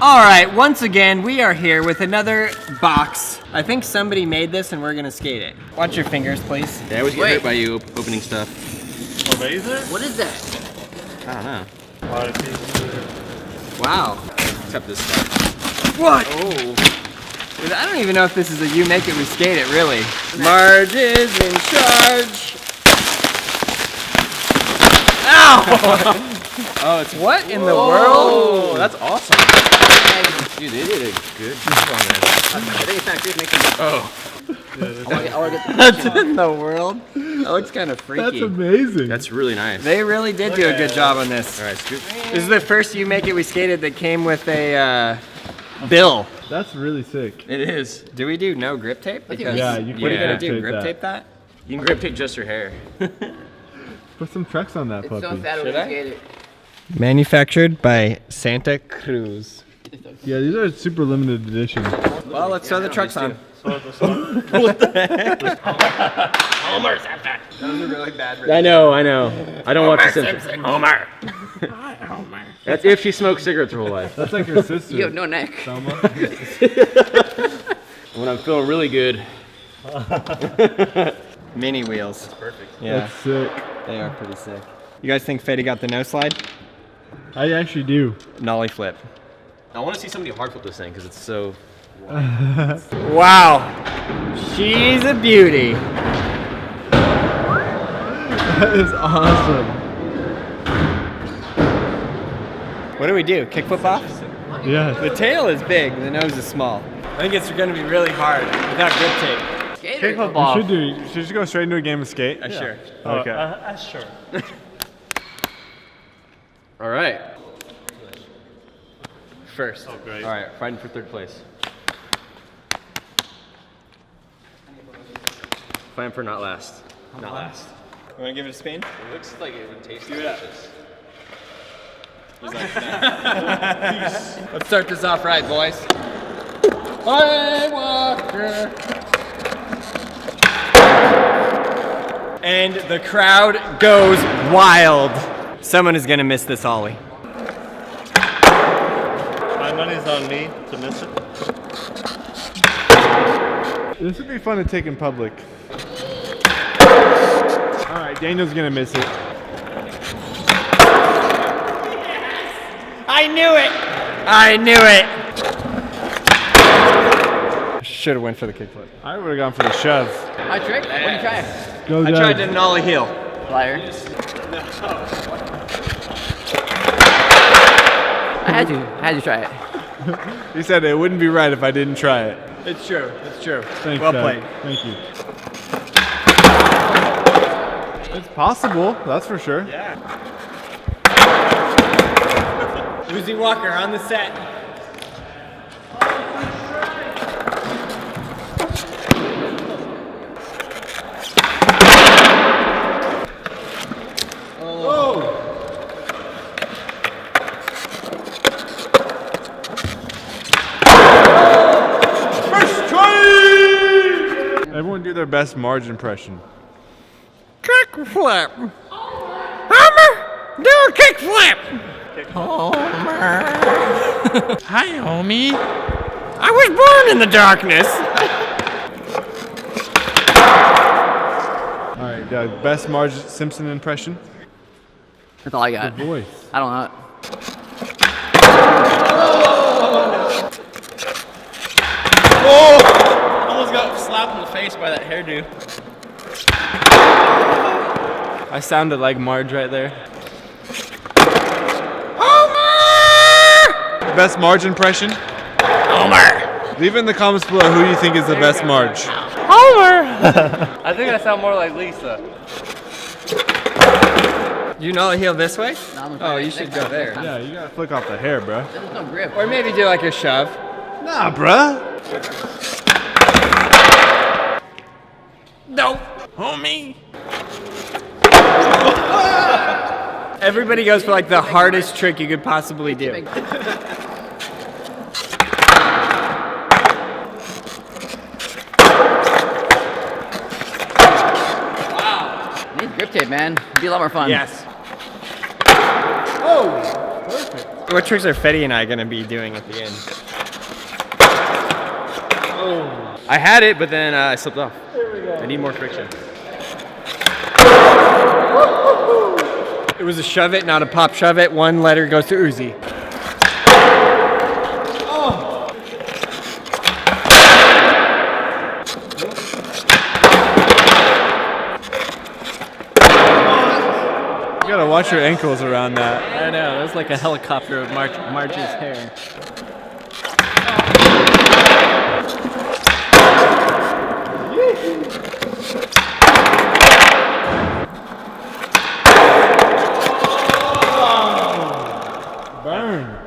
All right, once again, we are here with another box. I think somebody made this and we're gonna skate it. Watch your fingers, please. Yeah, I always get hurt by you opening stuff. What is that? I don't know. Wow. Except this stuff. What? Oh. Dude, I don't even know if this is a you make it, we skate it, really. Marge is in charge. Ow! Oh, it's What in the world? Oh, that's awesome. Dude, they did a good job on this. I think it's not good making. Oh. What in the world? That looks kind of freaky. That's amazing. That's really nice. They really did do a good job on this. All right, scoop. This is the first you make it, we skated that came with a bill. That's really sick. It is. Do we do no grip tape? Because Yeah, you can what are you gonna grip do? tape Grip that. tape that? You can grip tape just your hair. Put some Trex on that It's so puppy. sad when Should we I? skate it. Manufactured by Santa Cruz. Yeah, these are super limited edition. Well, let's throw the trucks on. Homer's at that. That was a really bad I know. I don't watch The Simpsons. Simpson. Homer. Hi, Homer. That's if she smokes cigarettes her whole life. That's like your sister. You have no neck. Selma. When I'm feeling really good. Mini wheels. Perfect. Yeah, That's sick. they are pretty sick. You guys think Fetty got the no slide? I actually do. Nollie flip. I want to see somebody hard flip this thing because it's so. Wow. She's a beauty. That is awesome. What do we do? Kickflip off? Yeah. The tail is big, the nose is small. I think it's gonna be really hard without grip tape. Skater. You should just go straight into a game of skate. Sure. Okay. Sure. All right. First. Oh, great. All right. Fighting for third place. Fighting for not last. Not last. You wanna give it a spin? It looks like it would taste delicious. Let's start this off right, boys. Hey, Walker. And the crowd goes wild. Someone is gonna miss this ollie. My money's on me to miss it. This would be fun to take in public. All right, Daniel's gonna miss it. I knew it! I knew it! Should have went for the kickflip. I would have gone for the shove. My trick? What do you try? Go, I tried to nollie heel. Liar. I had to try it. He said it wouldn't be right if I didn't try it. It's true. It's true. Thanks, well Dad. played. Thank you. It's possible, that's for sure. Yeah. Uzi Walker on the set. Everyone do their best Marge impression. Kickflip. Homer, do a kickflip. Homer. Hi, homie. I was born in the darkness. All right, best Marge Simpson impression. That's all I got. Voice. I don't know. Almost got slapped in the face by that hairdo. I sounded like Marge right there. Best Marge impression. Homer. Leave in the comments below who you think is the best Marge. Homer. I think I sound more like Lisa. You nollie heel this way? No, I'm gonna Oh, try you it should next go time. there. Yeah, you gotta flick off the hair, bruh. There's no grip. Or maybe do like a shove. Nah, bruh. No. Homie. Everybody goes for like the hardest trick you could possibly do. Need grip tape, man. It'd be a lot more fun. Yes. Oh, perfect. What tricks are Fetty and I gonna be doing at the end? I had it, but then I slipped off. There we go. I need more friction. It was a shove it, not a pop shove it. One letter goes to Uzi. You gotta watch your ankles around that. I know, that's like a helicopter of Marge's hair. Burn.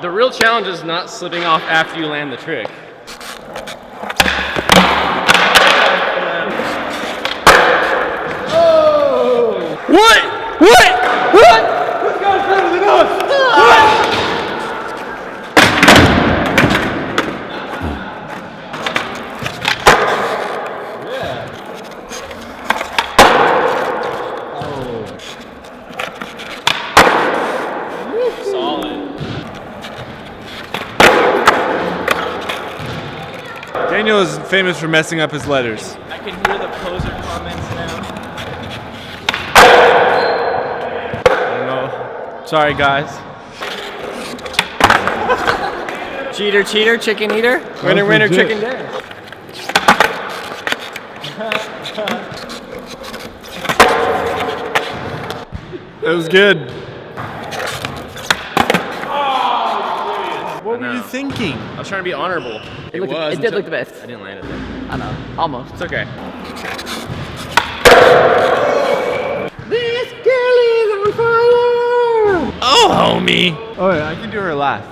The real challenge is not slipping off after you land the trick. What? What? What? This guy's better than us. What? Daniel is famous for messing up his letters. I can hear the poser comments now. I don't know. Sorry, guys. Cheater, cheater, chicken eater. Winner, was winner, legit. chicken dinner. It was good. What were you thinking? I was trying to be honorable. It did look the best. I didn't land it though. I know. Almost. It's okay. This girl is on fire. Oh, homie! Oh, yeah, I can do her laugh.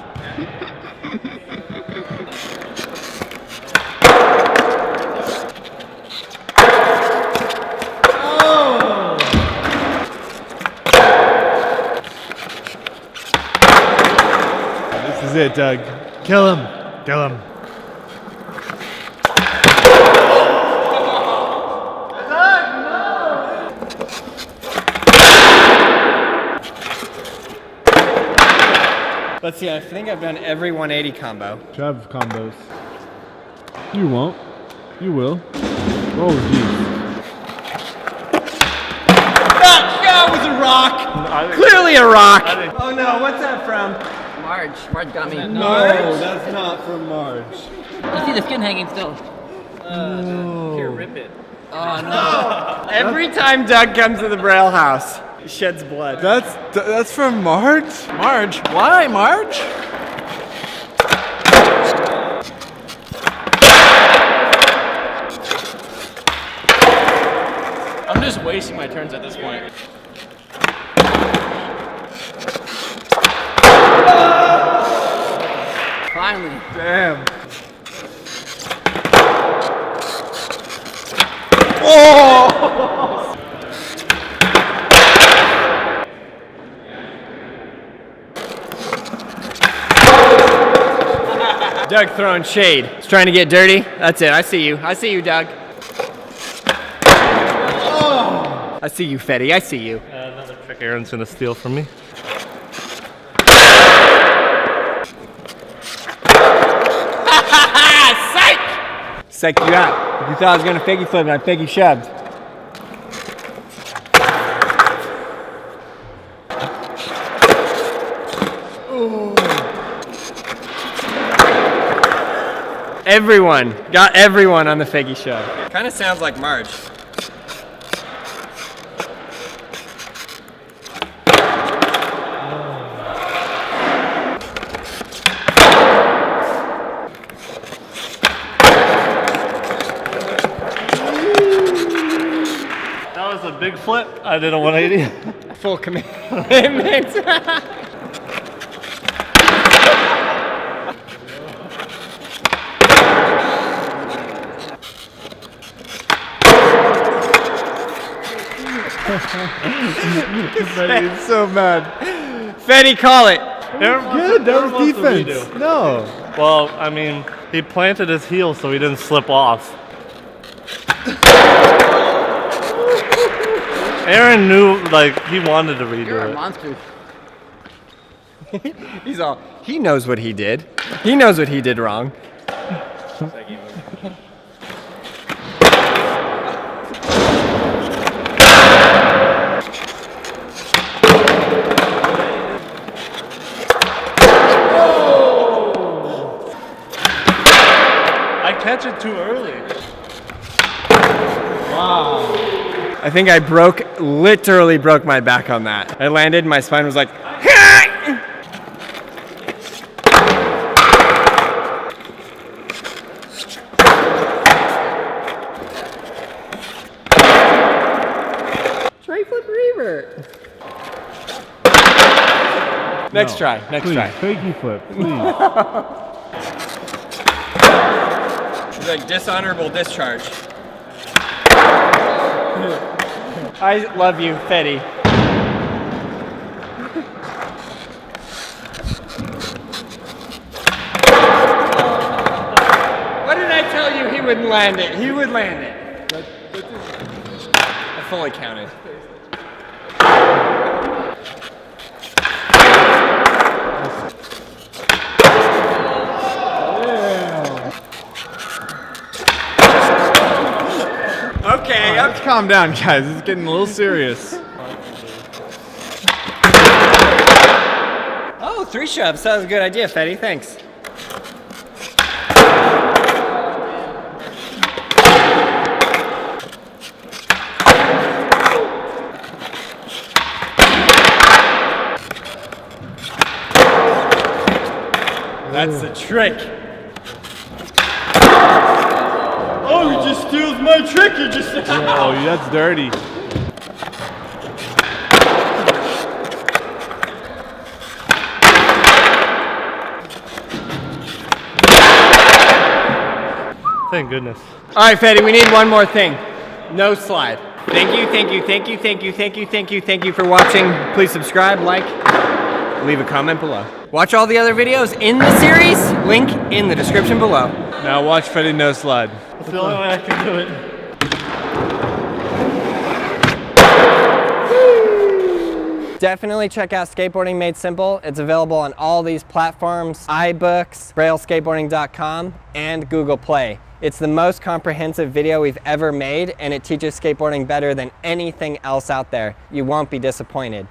This is it, Doug. Kill him. Kill him. Let's see, I think I've done every 180 combo. Shove combos. You won't. You will. Oh, jeez. That was a rock! Clearly a rock! Oh no, what's that from? Marge got me. No, that's not from Marge. You see the skin hanging still. Here, rip it. Oh no. Every time Doug comes to the Braille house, he sheds blood. That's from Marge? Marge? Why, Marge? I'm just wasting my turns at this point. Finally. Damn. Doug throwing shade. He's trying to get dirty. That's it. I see you. I see you, Doug. I see you, Fetty. I see you. Another trick Aaron's gonna steal from me. Psych! Psych you out. If you thought I was gonna figgy flip, I figgy shoved. Everyone, got everyone on the figgy shove. Kind of sounds like Marge. That was a big flip. I did a 180. Full commitment. He's so mad. Fetty, call it. Good, that was defense. No. Well, I mean, he planted his heel so he didn't slip off. Aaron knew, like, he wanted to redo You're a it. monster. He's all, he knows what he did. He knows what he did wrong. I catch it too early. I think I literally broke my back on that. I landed, my spine was like, try flip revert. Next try, next Please, try. fakey flip, please. It's like dishonorable discharge. I love you, Fetty. What did I tell you? He wouldn't land it. He would land it. I fully counted. Okay, Let's calm down, guys. It's getting a little serious. Oh, 3 shoves. That was a good idea, Fetty. Thanks. That's the trick. Oh, he just steals my trick. He just. Oh, that's dirty. Thank goodness. All right, Fetty, we need one more thing. No slide. Thank you, thank you, thank you, thank you, thank you, thank you, thank you for watching. Please subscribe, like, leave a comment below. Watch all the other videos in the series. Link in the description below. Now watch Fetty no slide. That's the only way I can do it. Definitely check out Skateboarding Made Simple. It's available on all these platforms, iBooks, BrailleSkateboarding.com, and Google Play. It's the most comprehensive video we've ever made, and it teaches skateboarding better than anything else out there. You won't be disappointed.